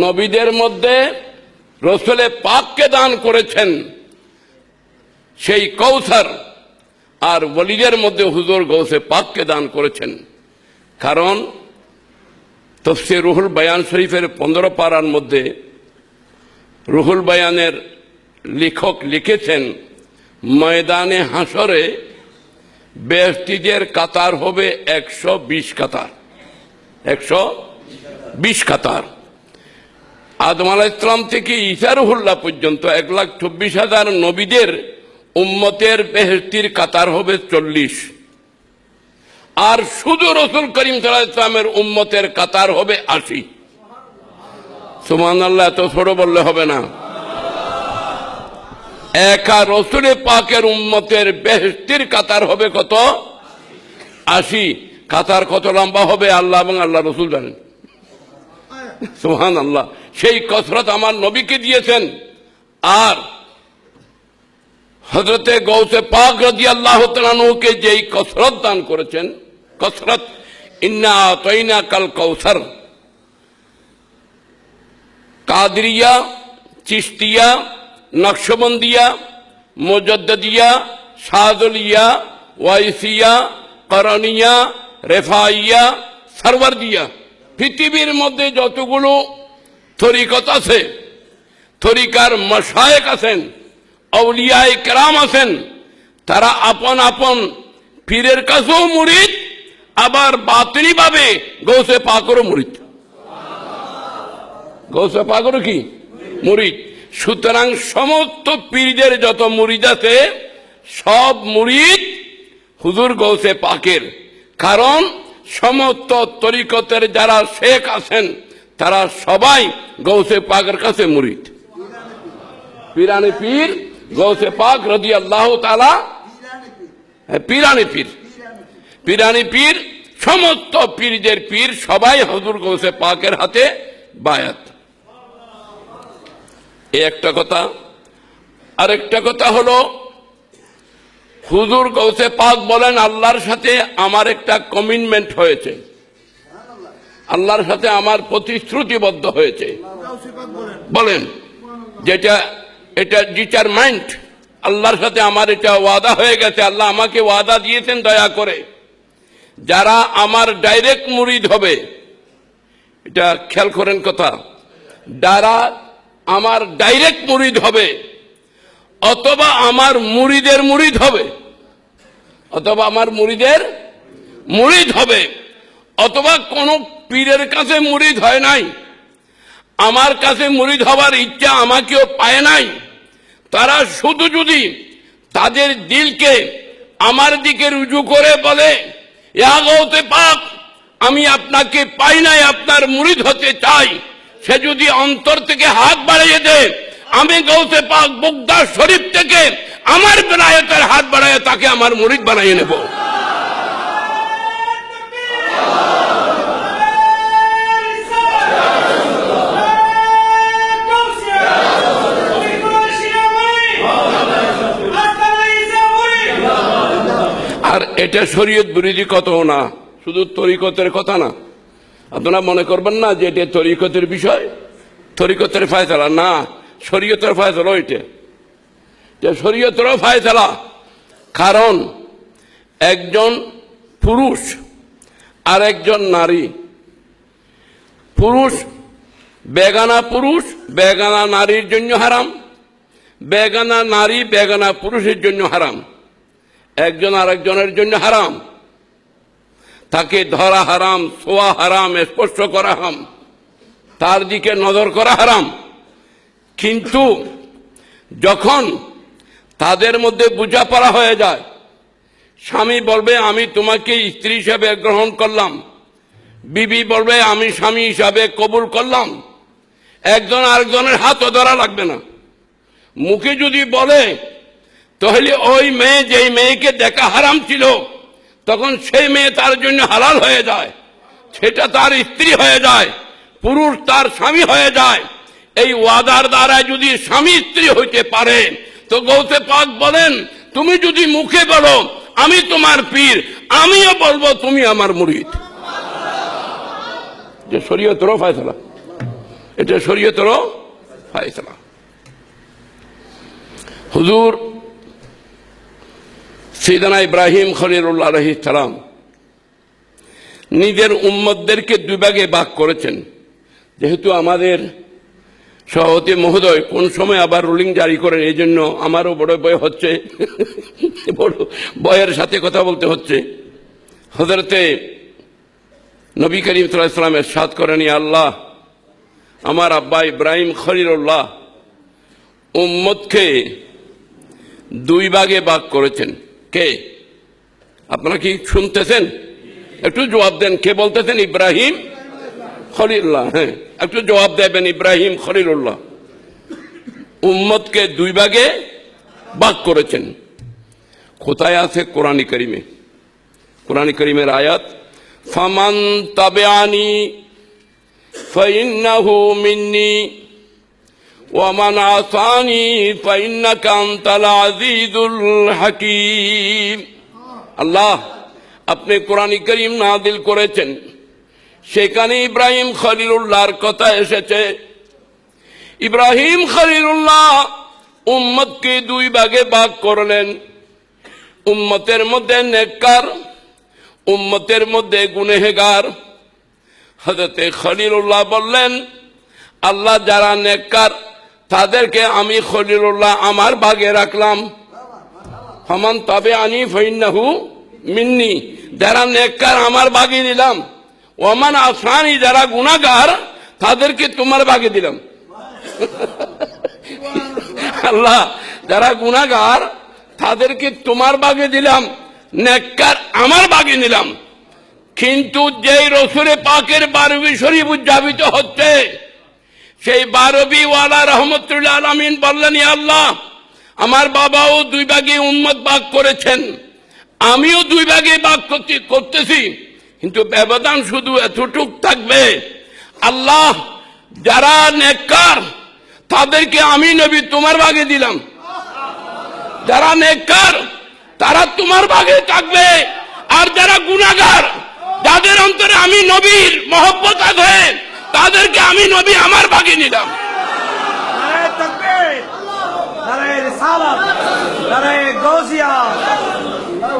নবীদের মধ্যে রসুলে পাককে দান করেছেন সেই কৌসার, আর ওলিদের মধ্যে হুজুর গৌসে পাককে দান করেছেন। কারণ তফসির রুহুল বায়ান শরীফের 15 পারার মধ্যে রুহুল বায়ানের লেখক লিখেছেন, ময়দানে হাসরে বেহেশতীদের কাতার হবে 120 কাতার, 120 কাতার। আদম আলাইহিস সালাম থেকে ঈসা রুহুল্লাহ পর্যন্ত 1,24,000 নবীদের উম্মতের বেহেশতীর কাতার হবে 40, আর শুধু রসুল করিম সাল্লাল্লাহু আলাইহি ওয়াসাল্লামের উম্মতের কাতার হবে 80। সুবহানাল্লাহ, এত ছোট বললে হবে না। একা রসুল পাকের উম্মতের বেহেশতীর কাতার হবে কত? 80। কাতার কত লম্বা হবে আল্লাহ এবং আল্লাহ রসুল জানেন। সুবহানাল্লাহ, সেই কসরত আমার নবীকে দিয়েছেন। আর হযরতে গৌসে পাক রাদিয়াল্লাহু তাআলা আনহুকে যেই কসরত দান করেছেন, কসরত, ইন্না আতাইনাকাল কাউসার, কাদরিয়া, চিশতিয়া, নকশবন্দিয়া, মুজাদ্দিদিয়া, শাযলিয়া, ওয়াইসিয়া, করণিয়া, রেফাইয়া, সরওয়ারদিয়া, পৃথিবীর মধ্যে যতগুলো তরিকত আছে, তরিকার মাশায়েখ আছেন, আউলিয়ায়ে কেরাম আছেন, তারা আপন আপন পীরের কাছেও মুরিদ, আবার বাতিনি ভাবে গৌসে পাকেরও মুরিদ। গৌসে পাকেরও কি মুরিদ। সুতরাং সমস্ত পীরদের যত মুরিদ আছে সব মুরিদ হুজুর গৌসে পাকের। কারণ সমস্ত তরিকতের যারা শেখ আছেন তারা সবাই গৌসে পাকের কাছে মুরিদ। পীরানি পীর গৌসে পাক রাদিয়াল্লাহু তাআলা, পীরানি পীর, পীরানি পীর, সমস্ত পীরদের পীর সবাই হুজুর গৌসে পাকের হাতে বায়াত। এই একটা কথা। আরেকটা কথা হলো, হুজুর গৌসে পাক বলেন, আল্লাহর সাথে আমার একটা কমিটমেন্ট হয়েছে, আল্লাহর সাথে আমার প্রতিশ্রুতিবদ্ধ হয়েছে। বলেন যেটা এটা ডিটারমাইন্ড, আল্লাহর সাথে আমার এটা ওয়াদা হয়ে গেছে। আল্লাহ আমাকে ওয়াদা দিয়েছেন দয়া করে, যারা আমার ডাইরেক্ট মুরিদ হবে, এটা খেয়াল করেন কথা, যারা আমার ডাইরেক্ট মুরিদ হবে, অথবা আমার মুরিদের মুরিদ হবে, অথবা আমার মুরিদের মুরিদ হবে, অথবা কোন পীরের কাছে মুরিদ হয় নাই, আমার কাছে মুরিদ হবার ইচ্ছা আমাকেও পায় নাই, তারা শুধু যদি তাদের দিলকে আমার দিকে রুজু করে বলে, ইয়া গৌসে পাক, আমি আপনাকে পাই নাই, আপনার মুরিদ হতে চাই, সে যদি অন্তর থেকে হাত বাড়িয়ে দেয়, আমি গৌসে পাক বুগদা শরীফ থেকে আমার বেলায়েতের হাত বাড়ায় তাকে আমার মুরিদ বানিয়ে নেব। আর এটা শরীয়ত বিরোধী কথাও না, শুধু তরিকতের কথা না। আপনারা মনে করবেন না যে এটা তরিকতের বিষয়, তরিকতের ফায়সালা না, শরীয়তের ফায়সালা এটা, শরীয়তেরও ফায়সালা। কারণ একজন পুরুষ আর একজন নারী, পুরুষ বেগানা পুরুষ বেগানা নারীর জন্য হারাম, বেগানা নারী বেগানা পুরুষের জন্য হারাম, একজন আরেকজনের জন্য হারাম, তাকে ধরা হারাম, ছোঁয়া হারাম, স্পর্শ করা হারাম, তার দিকে নজর করা হারাম। কিন্তু যখন তাদের মধ্যে বোঝাপড়া হয়ে যায়, স্বামী বলবে আমি তোমাকে স্ত্রী হিসাবে গ্রহণ করলাম, বিবি বলবে আমি স্বামী হিসাবে কবুল করলাম, একজন আরেকজনের হাতও ধরা লাগবে না। মুখে যদি বলে, তাহলে ওই মেয়ে যেই মেয়েকে দেখা হারাম ছিল, তখন সেই মেয়ে তার জন্য হালাল হয়ে যায়, সেটা তার স্ত্রী হয়ে যায়, পুরুষ তার স্বামী হয়ে যায়। এই ওয়াদার দ্বারা যদি স্বামী স্ত্রী হইতে পারে, তো গৌসে পাক বলেন, তুমি যদি মুখে বলো আমি তোমার পীর, আমিও বলবো তুমি আমার মুরিদ। যে শরীয়তের ফায়সালা, এটা শরীয়তেরও ফায়সালা। হুজুর সাইয়েদনা ইব্রাহিম খলিলুল্লাহ আলাইহিস সালাম নিজের উম্মতদেরকে দুই ভাগে ভাগ করেছেন। যেহেতু আমাদের সভাপতি মহোদয় কোন সময় আবার রুলিং জারি করেন, এই জন্য আমারও বড় ভয় হচ্ছে, বড় ভয়ের সাথে কথা বলতে হচ্ছে। হযরতে নবী করিম সাল্লাল্লাহু আলাইহি ওয়াসাল্লাম ইরশাদ করেন, ইয়া আল্লাহ, আমার আব্বা ইব্রাহিম খলিলুল্লাহ উম্মতকে দুই ভাগে ভাগ করেছেন। কে? আপনারা কি শুনতেছেন? একটু জবাব দেন, কে বলতেছেন? ইব্রাহিম খলিলুল্লাহ। হ্যাঁ, একটু জবাব দেবেন। ইব্রাহিম খলিলুল্লাহ উম্মতকে দুই ভাগে ভাগ করেছেন। কোথায় আছে? কোরআন কারীমে। কোরআন কারীমের আয়াত, ফামান তাবিআনি ফাইন্নাহু মিন্নি ওয়া মান আসানি ফাইন্নাকা আনতাল আজিজুল হাকীম। আল্লাহ আপনি কোরআন কারীম নাযিল করেছেন, সেখানে ইব্রাহিম খলিলুল্লাহর কথা এসেছে। ইব্রাহিম খলিলুল্লাহ উম্মতকে দুই ভাগে ভাগ করলেন। উম্মতের মধ্যে নেককার, উম্মতের মধ্যে গুনেহগার। হযরতে খলিলুল্লাহ বললেন, আল্লাহ যারা নেককার তাদেরকে আমি খলিলুল্লাহ আমার ভাগে রাখলাম। ফামান তাবিআনি ফাইন্নাহু মিন্নি, যারা নেককার আমার ভাগে দিলাম। ওমান আসানি, যারা গুনাহগার তাদেরকে তোমার ভাগে দিলাম। আল্লাহ যারা গুনাহগার তাদেরকে তোমার ভাগে দিলাম, নেককার আমার ভাগে নিলাম। কিন্তু যেই রসুল পাকের বারবি শরীফ উদযাপিত হচ্ছে, সেই বারবি ওয়ালা রহমতুল্লাহ আলামিন বললেন, ইয়া আল্লাহ, আমার বাবাও দুই ভাগে উম্মত ভাগ করেছেন, আমিও দুই ভাগে ভাগ করতেছি, কিন্তু ব্যবধান শুধু এতটুক থাকবে, আল্লাহ যারা নেককার তাদেরকে আমি নবী তোমার ভাগে দিলাম। যারা নেককার তারা তোমার ভাগে থাকবে, আর যারা গুনাহগার, যাদের অন্তরে আমি নবীর মহব্বত আছে, তাদেরকে আমি নবী আমার ভাগে নিলাম। নারায়ে তাকবীর, নারায়ে রিসালাত, নারায়ে গাউসিয়া,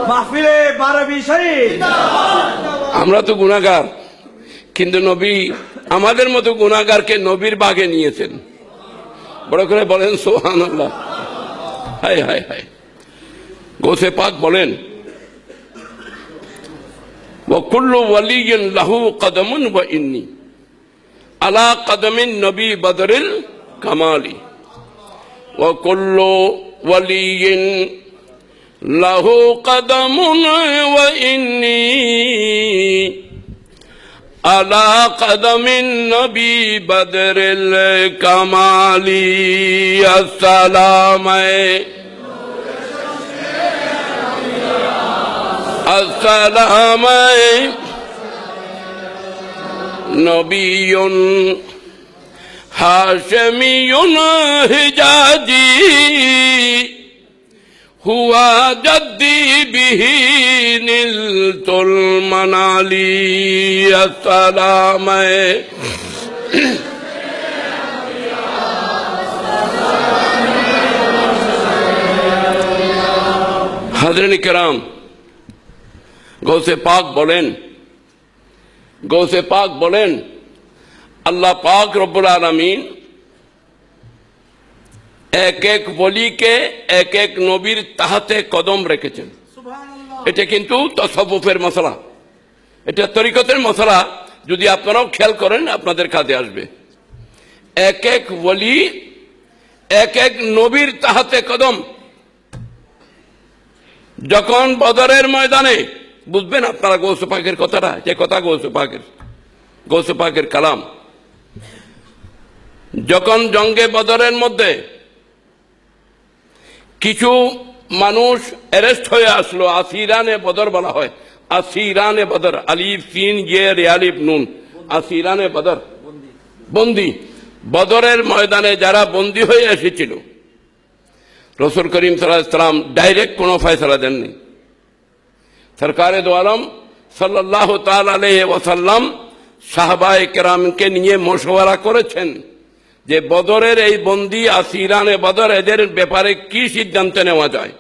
মাহফিলে বারবি শরীফ। আমরা তো গুনাহগার, কিন্তু নবী আমাদের মতো গুনাহগারকে নবীর ভাগে নিয়েছেন। বড় করে বলেন সুবহানাল্লাহ। হায় হায় হায়। গৌসে পাক বলেন, ওয়া কুল্লু ওয়ালিয়্যিন লাহু কদমুন ওয়া ইন্নী আলা কদমিন নবী বদরিল কামালি। ওয়া কুল্লু ওয়ালিয়্যিন লাহু কদমুন ওয়া ইন্নী আলা কদমিন নবী বদরিল কামালি। আসসালামু আসসালামু নবিয়ুন হাশমিয়ুন হিজাজি হুয়া জদ্দি বিহি নিলতুল মানালি। আসসালামু হাজরিন কিরাম, গৌসে পাক বলেন, আল্লাহ পাক রব্বুল আলামিন এক এক ওলিকে এক এক নবীর তাহাতে কদম রেখেছেন। এটা কিন্তু তাসাউফের মশলা, এটা তরিকতের মশলা। যদি আপনারাও খেয়াল করেন আপনাদের কাজে আসবে। এক এক ওলি এক এক নবীর তাহাতে কদম। যখন বদরের ময়দানে, বুঝবেন আপনারা গৌসে পাকের কথাটা, যে কথা গৌসে পাকের কালাম। যখন জঙ্গে বদরের মধ্যে কিছু মানুষ অ্যারেস্ট হয়ে আসলো, আসিরানে বদর বলা হয়, আসিরানে বদর, আলিফ সিন ইয়ে রে আলিফ নুন, আসিরানে বদর, বন্দী। বদরের ময়দানে যারা বন্দী হয়ে এসেছিল, রসুল করিম সাল্লাল্লাহু আলাইহি ওয়াসাল্লাম ডাইরেক্ট কোনো ফয়সালা দেননি। সরকারে দো আলম সাল্লাল্লাহু তাআলা আলাইহি ওয়াসাল্লাম সাহাবায়ে কেরামকে নিয়ে মশওয়ারা করেছেন যে বদরের এই বন্দী আসিরানে বদর এদের ব্যাপারে কি সিদ্ধান্ত নেওয়া যায়।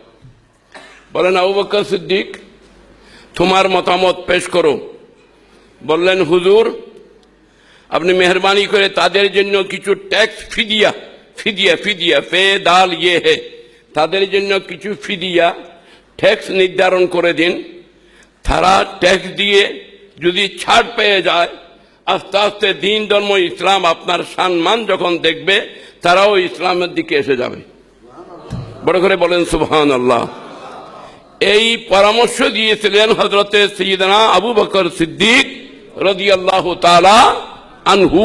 বলেন আবু বকর সিদ্দিক, তোমার মতামত পেশ করো। বললেন হুজুর, আপনি মেহরবানি করে তাদের জন্য কিছু ট্যাক্স ফিদিয়া ফিদিয়া ফিদিয়া ফে দাল ইয়ে হে, তাদের জন্য কিছু ফিদিয়া ট্যাক্স নির্ধারণ করে দিন। তারা ট্যাক্স দিয়ে যদি ছাড় পেয়ে যায়, আস্তে আস্তে দিন ধর্ম ইসলাম আপনার সম্মান যখন দেখবে, তারাও ইসলামের দিকে এসে যাবে। বড় করে বলেন সুবহানাল্লাহ। এই পরামর্শ দিয়েছিলেন হযরতে সাইয়্যিদানা আবু বকর সিদ্দিক রাদিয়াল্লাহু তাআলা আনহু।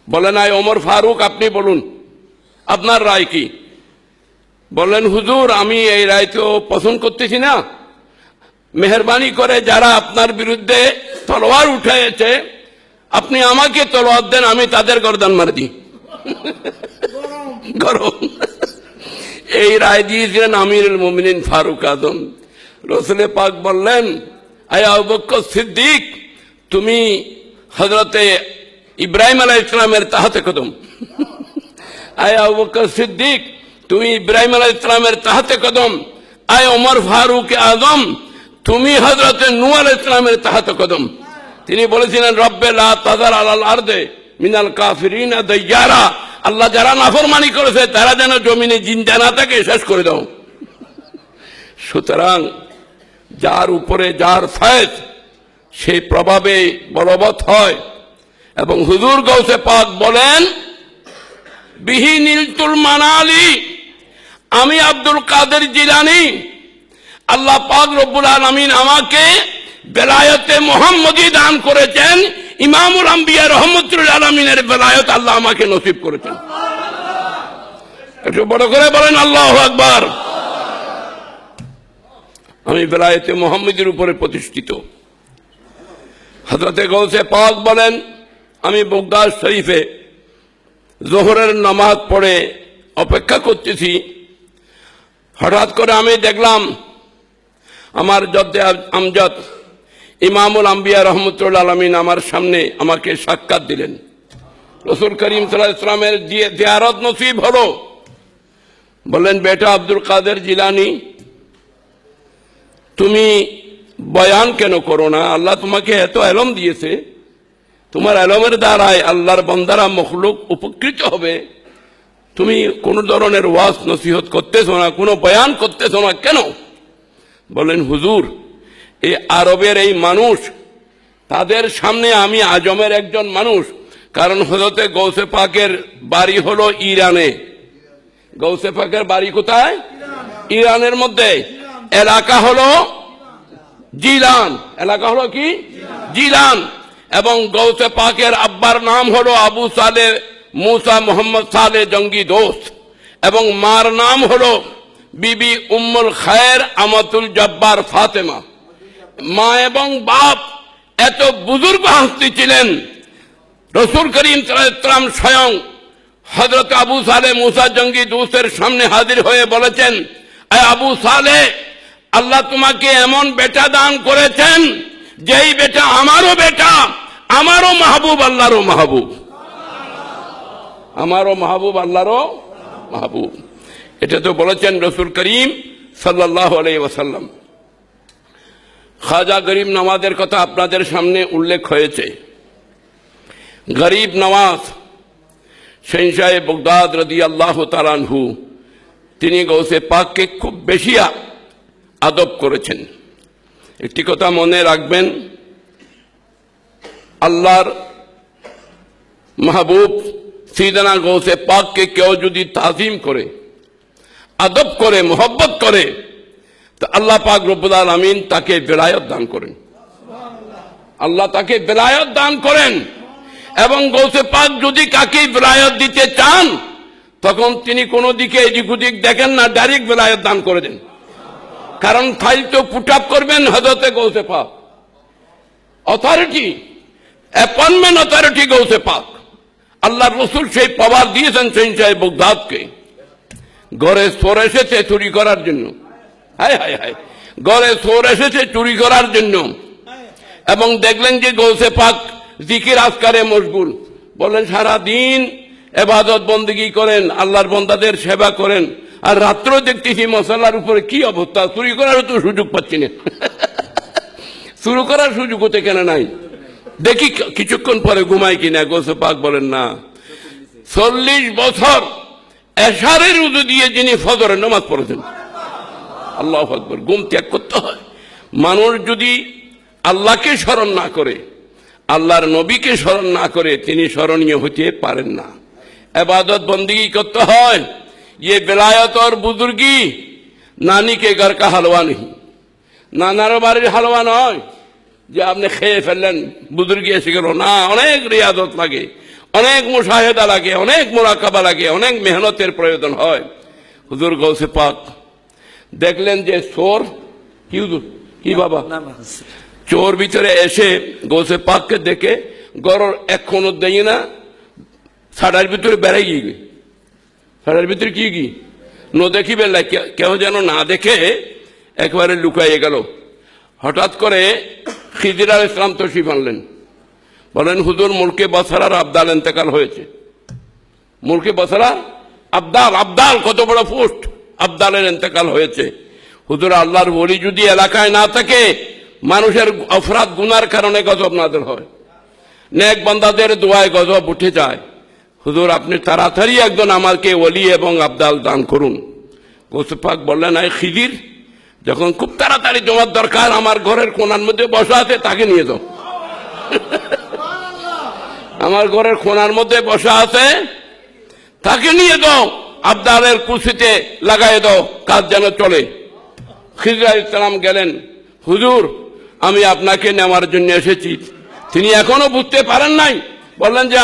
বলেন আয় ওমর ফারুক, আপনি বলুন আপনার রায় কি? বললেন হুজুর, আমি এই রায় তো পছন্দ করতেছি না। মেহরবানি করে যারা আপনার বিরুদ্ধে তলোয়ার উঠাইছে, আপনি আমাকে তলোয়ার দেন, আমি তাদের গর্দান মার দিই। গরম। এই রায় দিয়েছিলেন আমিরুল মুমিনিন ফারুক আজম। রাসূল পাক বললেন, আয় আবু বকর সিদ্দিক, তুমি হযরতে ইব্রাহিম আলাইহিস সালামের তাহতে কদম। আয় আবু বকর সিদ্দিক, তুমি ইব্রাহিম আলাইহিস সালামের তাহতে কদম। আয় ওমর ফারুক আজম, তুমি হযরতে নূহ আলাইহিস সালামের তাহতে কদম। তিনি বলেছিলেন, রব্বে লা তাযার আলাল আরদে মিনাল কাফিরিনা দাইয়ারা, আল্লাহ যারা নাফরমানি করেছে তারা যেন জমিনে জিন্দা না থাকে, শেষ করে দাও। সুতরাং যার উপরে যার ফয়েজ সেই প্রভাবে বলবৎ হয়। এবং হুজুর গৌসে পাক বলেন, বিহি নীলতুল মানালি, আমি আব্দুল কাদের জিলানী, আল্লাহ পাক রব্বুল আলামিন আমাকে বেলায়েতে মুহাম্মদী দান করেছেন। ইমামুল আম্বিয়া রহমতুল আলামিনের বেলায়েত আল্লাহ আমাকে নসিব করেছেন। একটু বড় করে বলেন আল্লাহু আকবার। আমি বেলায়েতে মুহাম্মদীর উপরে প্রতিষ্ঠিত। হযরতে গৌসে পাক বলেন, আমি বাগদাদ শরীফে জোহরের নামাজ পড়ে অপেক্ষা করতেছি। হঠাৎ করে আমি দেখলাম আমার জদ্দে আমজাদ ইমামুল আম্বিয়া রহমতুল আলামিন আমার সামনে আমাকে সাক্ষাৎ দিলেন। রাসূল করিম সাল্লাল্লাহু আলাইহি ওয়াসাল্লামের জিয়ারত নসিব হলো। বললেন, বেটা আব্দুল কাদের জিলানী, তুমি বয়ান কেন করো না? আল্লাহ তোমাকে এত এলম দিয়েছে, তোমার এলমের দ্বারায় আল্লাহর বান্দারা মখলুক উপকৃত হবে। তুমি কোন ধরনের ওয়াজ নসিহত করতেছো না, কোনো বয়ান করতেছো না কেন? বলেন, হুজুর, এই আরবের এই মানুষ, তাদের সামনে আমি আজমের একজন মানুষ। কারণ হযরতে গৌসে পাকের বাড়ি হলো ইরানে। গৌসে পাকের বাড়ি কোথায়? ইরানের মধ্যে। এলাকা হলো জিলান। এলাকা হলো কি? জিলান। এবং গৌসে পাকের আব্বার নাম হলো আবু সালে মুসা মোহাম্মদ সালে জঙ্গি দোস্ত, এবং মার নাম হলো বিবি উম্মুল খায়ের আমাতুল জব্বার ফাতেমা। মা এবং বাপ এত বুজুর্গ হস্তি ছিলেন। রাসূল করিম সাল্লাল্লাহু আলাইহি ওয়াসাল্লাম স্বয়ং হযরত আবু সালে মুসা জঙ্গি দোস্তের সামনে হাজির হয়ে বলেছেন, আয় আবু সালে, আল্লাহ তোমাকে এমন বেটা দান করেছেন যেই বেটা আমারও বেটা, আমারও মাহবুব, আল্লাহরও মাহবুব, আমারও মাহবুব, আল্লাহরও মাহবুব। এটা তো বলেছেন রাসূল করিম সাল্লাল্লাহু আলাইহি ওয়াসাল্লাম। খাজা গরিব নওয়াজের কথা আপনাদের সামনে উল্লেখ হয়েছে। গরিব নওয়াজ শাহ বাগদাদ রাদিয়াল্লাহু তাআলা আনহু, তিনি গৌসে পাককে খুব বেশি আদব করেছেন। একটি কথা মনে রাখবেন, আল্লাহর মাহবুব সাইয়েদনা গৌসে পাককে কেউ যদি তাজিম করে, আদব করে, মোহব্বত করে, তো আল্লাহ পাক রব্বুল আলামিন তাকে বেলায়েত দান করেন। আল্লাহ তাকে বেলায়েত দান করেন। এবং গৌসে পাক যদি কাকে বেলায়েত দিতে চান, তখন তিনি কোনো দিকে এদিক ওদিক দেখেন না, ডাইরেক্ট বেলায়েত দান করে দেন। কারণ ফাইল তো পুট আপ করবেন হযরতে গৌসে পাক। অথরিটি, অ্যাপয়েন্টমেন্ট অথরিটি গৌসে পাক। আল্লাহর রাসূল সেই পাওয়ার দিয়েছেন শাহ বাগদাদকে। ঘরে চোর এসেছে চুরি করার জন্য, হায় হায় হায়, ঘরে চোর এসেছে চুরি করার জন্য। এবং দেখলেন যে গৌসে পাক জিকির আজকারে মশগুল, বললেন সারা দিন ইবাদত বন্দেগী করেন, আল্লাহর বান্দাদের সেবা করেন, আর রাত্র দেখতেছি মশালার উপরে কি অবস্থা, চুরি করার তো সুযোগ পাচ্ছি না। শুরু করার সুযোগ হতে কেন নাই, দেখি কিছুক্ষণ পরে ঘুমাই কিনা। গৌসে পাক বলেন না, 40 বছর এশারের উযু দিয়ে যিনি ফজরের নামাজ পড়েছেন। আল্লাহু আকবার। ঘুম ত্যাগ করতে হয়। মানুষ যদি আল্লাহকে স্মরণ না করে, আল্লাহর নবীকে স্মরণ না করে, তিনি স্মরণীয় হতে পারেন না। ইবাদত বন্দেগী করতে হয়। ये विलायत और बुजुर्गी नानी के घर का हलवा नहीं, নানার বাড়ির হালুয়া নয় যে আপনি খেয়ে ফেললেন, বুজুর্গি এসে গেল না। অনেক রিয়াদত লাগে, অনেক মুশাহেদা লাগে, অনেক মুরাকাবা লাগে, অনেক মেহনতের প্রয়োজন হয়। হুজুর গৌসে পাক দেখলেন যে চোর, কি হুজুর কি বাবা, চোর ভিতরে এসে গৌসে পাককে দেখে গরর এখন দেয় না, সাড়ার ভিতরে বেড়াই গিয়ে, সাড়ার ভিতরে কি ন দেখি বেলা, কেউ যেন না দেখে একবারে লুকাইয়ে গেল। হঠাৎ করে খিজির আলাইহিস সালাম তশরিফ আনলেন, বলেন হুজুর মুলকে বসরার আবদাল ইন্তেকাল হয়েছে। মুলকে বসরা আবদাল, আবদাল কত বড় পোস্ট, আবদালের ইন্তেকাল হয়েছে। হুজুর আল্লাহর ওলি যদি এলাকায় না থাকে, মানুষের অপরাধ গুনার কারণে গজব নাযিল হয়, নেক বান্দাদের দোয়ায় গজব উঠে যায়। হুজুর আপনি তাড়াতাড়ি একজন আমাকে ওলি এবং আবদাল দান করুন। গৌসে পাক বললেন, আয় খিজির, যখন খুব তাড়াতাড়ি জমার দরকার, আমার ঘরের কোণার মধ্যে বসা আছে, তাকে নিয়ে যাও। আমার ঘরের কোণার মধ্যে বসা আছে, তাকে নিয়ে দাও, আবদালের কুরসিতে লাগাই দাও, কাজ যেন চলে। খিজির আলাইহিস সালাম গেলেন, হুজুর আমি আপনাকে নেওয়ার জন্য এসেছি। তিনি এখনো বুঝতে পারেন নাই, বললেন যে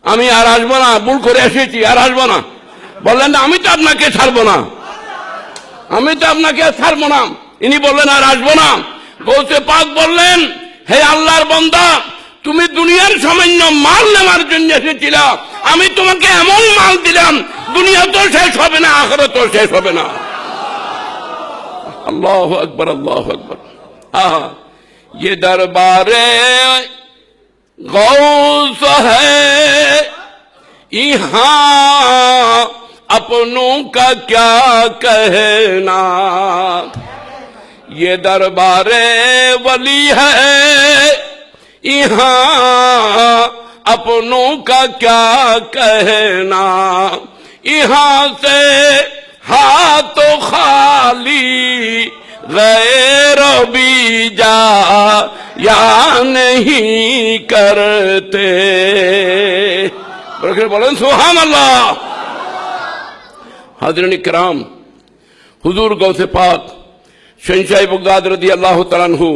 আমি আর আসবো না, ভুল করে এসেছি, আর আসবো না। বললেন আমি তো আপনাকে ছাড়বো না, আমি তো আপনাকে ছাড়বো না। ইনি বললেন আর আসবো না। গৌসে পাক বললেন, হে আল্লাহর বান্দা, তুমি দুনিয়ার সামান্য মাল নেওয়ার জন্য এসেছিল, আমি তোমাকে এমন মাল দিলাম, দুনিয়া তো শেষ হবে না, আখিরাত তো শেষ হবে না। আল্লাহু আকবার, আল্লাহু আকবার। আহা, ये दरबारे गौस है, यहाँ अपनों का क्या कहना, ये दरबारे वली है, यहाँ अपनों का क्या कहना, यहाँ से हाथों खाली गैर भी जा या नहीं करते। বলেন সুবহানাল্লাহ। হাজরিন ইকরাম, হুজুর গৌসে পাক শহনশাহ বাগদাদ রাদিয়াল্লাহু তাআলা আনহু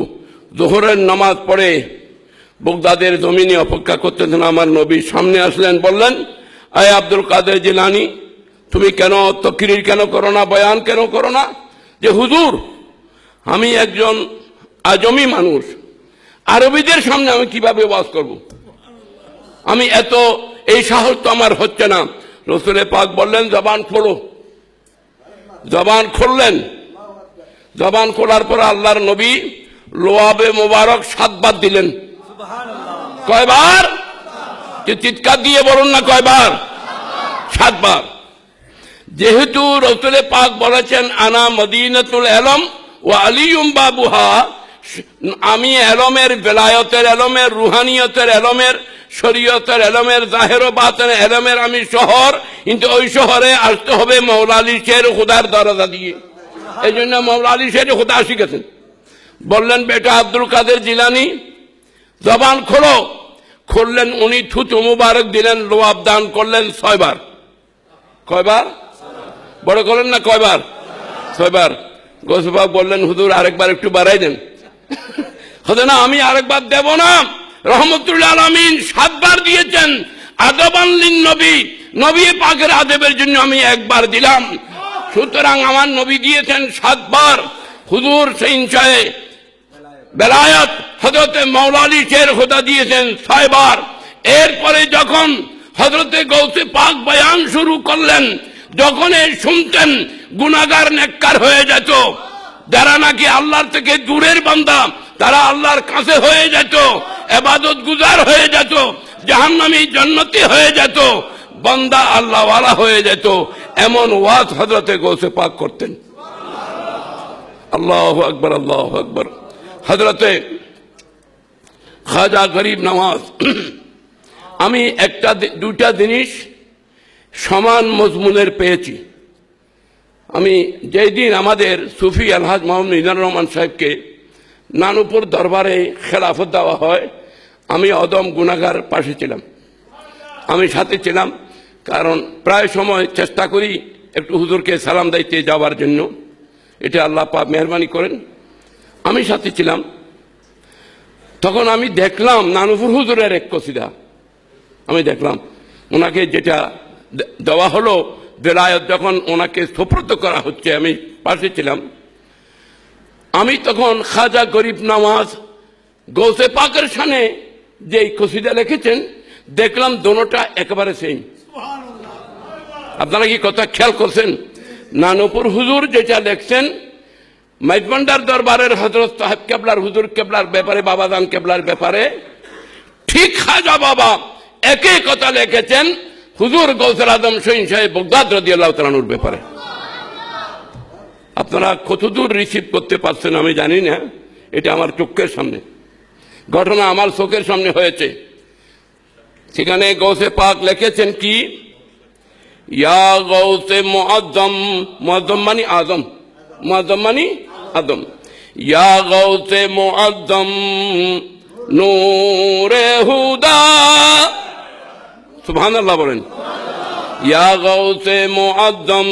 যোহরের নামাজ পড়ে বাগদাদের জমিনে অপেক্ষা করতেছেন। আমার নবী সামনে আসলেন, বললেন, আয় আব্দুল কাদের জিলানী, তুমি কেন তাকরীর কেন করো না, বয়ান কেন করো না? যে হুজুর আমি একজন আজমি মানুষ, আরবিদের সামনে আমি কিভাবে ওয়াজ করব? আমি এই সাহস তো আমার হচ্ছে না। রাসূল পাক বললেন, জবান খোলো। জবান খুললেন। জবান খোলার পর আল্লাহর নবী লোয়াবে মোবারক 7 বার দিলেন। কয়বার? চিৎকার দিয়ে বলুন না, কয়বার? 7 বার। যেহেতু রাসূল পাক বলেছেন, আনা মদিনাতুল ইলম ওয়া আলিয়ুম বাবুহা, আমি এলমের, বেলায়তের এলমের, রুহানিয়তের এলমের, শরীয়তের এলমের, জাহের ও বাতিনের এলমের আমি শহর, কিন্তু ওই শহরে আসতে হবে মওলা আলী শের খুদার দরজা দিয়ে। এই জন্য মওলা আলী শের খুদা শিখেছেন। বললেন, বেটা আব্দুল কাদের জিলানী, জবান খোলো। খুললেন, উনি থুতু মুবারক দিলেন, লোয়াব দান করলেন 6 বার। কয়বার? বড় করলেন না, কয়বার? 6 বার। গৌসে পাক বললেন, হুজুর আরেকবার একটু বাড়াই দেন। হতে না, আমি আরেকবার দেব না। রহমতুল আলামিন 7 বার দিয়েছেন, আদবান লিন নবী, নবী পাকের আদবের জন্য আমি 1 বার দিলাম। সুতরাং আমার নবী দিয়েছেন 7 বার। হুজুর শহনশাহ বেলায়েত হযরতে মওলা আলী শের খুদা দিয়েছেন 6 বার। এরপরে যখন হযরতে গৌসে পাক বয়ান শুরু করলেন, যখন শুনতেন গুনাহগার নেককার হয়ে যেত, যারা নাকি আল্লাহর থেকে দূরের বান্দা, তারা আল্লাহর কাছে হয়ে যেত, ইবাদত গুজার হয়ে যেত, জাহান্নামী জান্নাতি হয়ে যেত, বান্দা আল্লাহওয়ালা হয়ে যেত। এমন ওয়াজ হযরতে গৌসে পাক করতেন। আল্লাহু আকবার, আল্লাহু আকবার। হযরতে খাজা গরিব নওয়াজ, আমি দুইটা জিনিস সমান মজমুনের পেয়েছি। আমি যেই দিন আমাদের সুফি আলহাজ মোহাম্মদ মিজানুর রহমান সাহেবকে নানুপুর দরবারে খেলাফত দেওয়া হয়, আমি অদম গুনাহগার পাশে ছিলাম, আমি সাথে ছিলাম। কারণ প্রায় সময় চেষ্টা করি একটু হুজুরকে সালাম দিতে যাওয়ার জন্য, এটা আল্লাহ পাক মেহরবানি করেন, আমি সাথে ছিলাম। তখন আমি দেখলাম নানুপুর হুজুরের এক কসিদা, আমি দেখলাম ওনাকে যেটা দেওয়া হলো বেলায়েত, যখন ওনাকে সুপ্রত করা হচ্ছে, আমি পাশে ছিলাম। আমি তখন খাজা গরিব নওয়াজ গৌসে পাকের শানে যে কসিদা লিখেছেন, দেখলাম দোনোটা একেবারে সেম। আপনারা কি কথা খেয়াল করছেন? নানুপুর হুজুর যেটা লেখছেন মাইজভান্ডার দরবারের হযরত সাহেব কেবলার হুজুর কেবলার ব্যাপারে, বাবাজান কেবলার ব্যাপারে, ঠিক খাজা বাবা একই কথা লিখেছেন হুজুর গৌসুল আজম শহীদ সাহেব বগদাদ রাদিয়াল্লাহু তাআলা আনহুর ব্যাপারে। আপনারা কতদূর রিসিভ করতে পারছেন আমি জানি না, এটা আমার চোখের সামনে ঘটনা, আমার চোখের সামনে হয়েছে। সেখানে গৌসে পাক লিখেছেন কি, ইয়া গৌসে মুআজ্জম, মুআজ্জম মানে আজম, মুআজ্জম মানে আদম, ইয়া গৌসে মুআজ্জম নূরে হুদা, সুবহানাল্লাহ বলেন। ইয়া গৌসে মুআজ্জম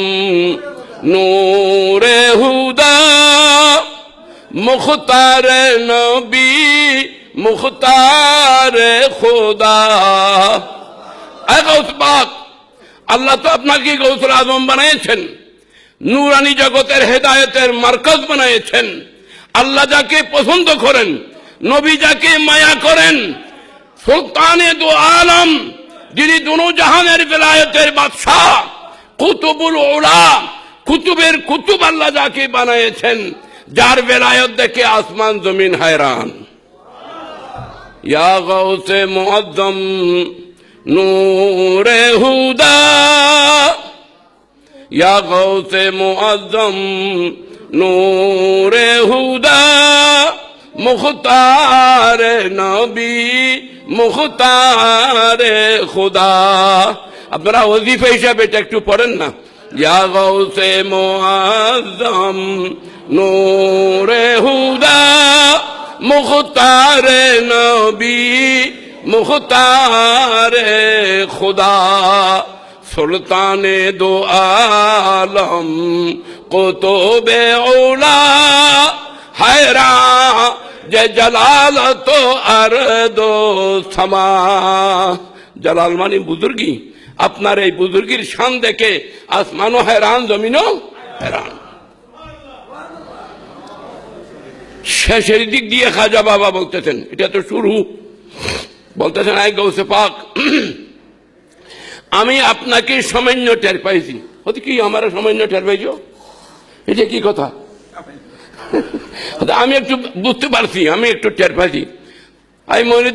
নূরে হুদা, মুখতারে নবী মুখতারে খোদা। এ গৌস পাক, আল্লাহ তো আপনাকে গৌসুল আজম বানিয়েছেন, নূরানি জগতের হেদায়েতের মার্কাজ বানিয়েছেন। আল্লাহ যাকে পছন্দ করেন, নবী যাকে মায়া করেন, সুলতানে দু আলম, যিনি দুনো জাহানের বেলায়েতের বাদশাহ, কুতুবুল উলা, কুতুবের কুতুব আল্লাহ যাকে বানিয়েছেন, যার বেলায়েত দেখে আসমান জমিন hayran। ইয়া গৌসে মুআজ্জম নূরে হুদা, ইয়া গৌসে মুআজ্জম নূরে হুদা, মুখতারে নবী মুখতারে খুদা। আপনারা ওজিফা হিসাবে এটা একটু পড়েন না, ইয়া গৌসে মুআজ্জম নূরে হুদা, মুখতারে নবী মুখতারে খুদা, সুলতানে দো আলম কুতুবে উলা, hayran যে জালালত আরদ সামা। জালাল মানে বুজুর্গি, আপনার এই বুজুর্গির শান দেখে আসমানও hayran, জমিনও hayran। শেষের দিক দিয়ে খাজা বাবা বলতেছেন, এটা তো শুরু, বলতেছেন আই গৌসে পাক, আমি আপনাকে সামান্য টের পাইছি। হতে কি আমার সামান্য টের পাইছো, এটা কি কথা? আমি একটু বুঝতে পারছি, আমি একটু টের পাইছি। আমি মনে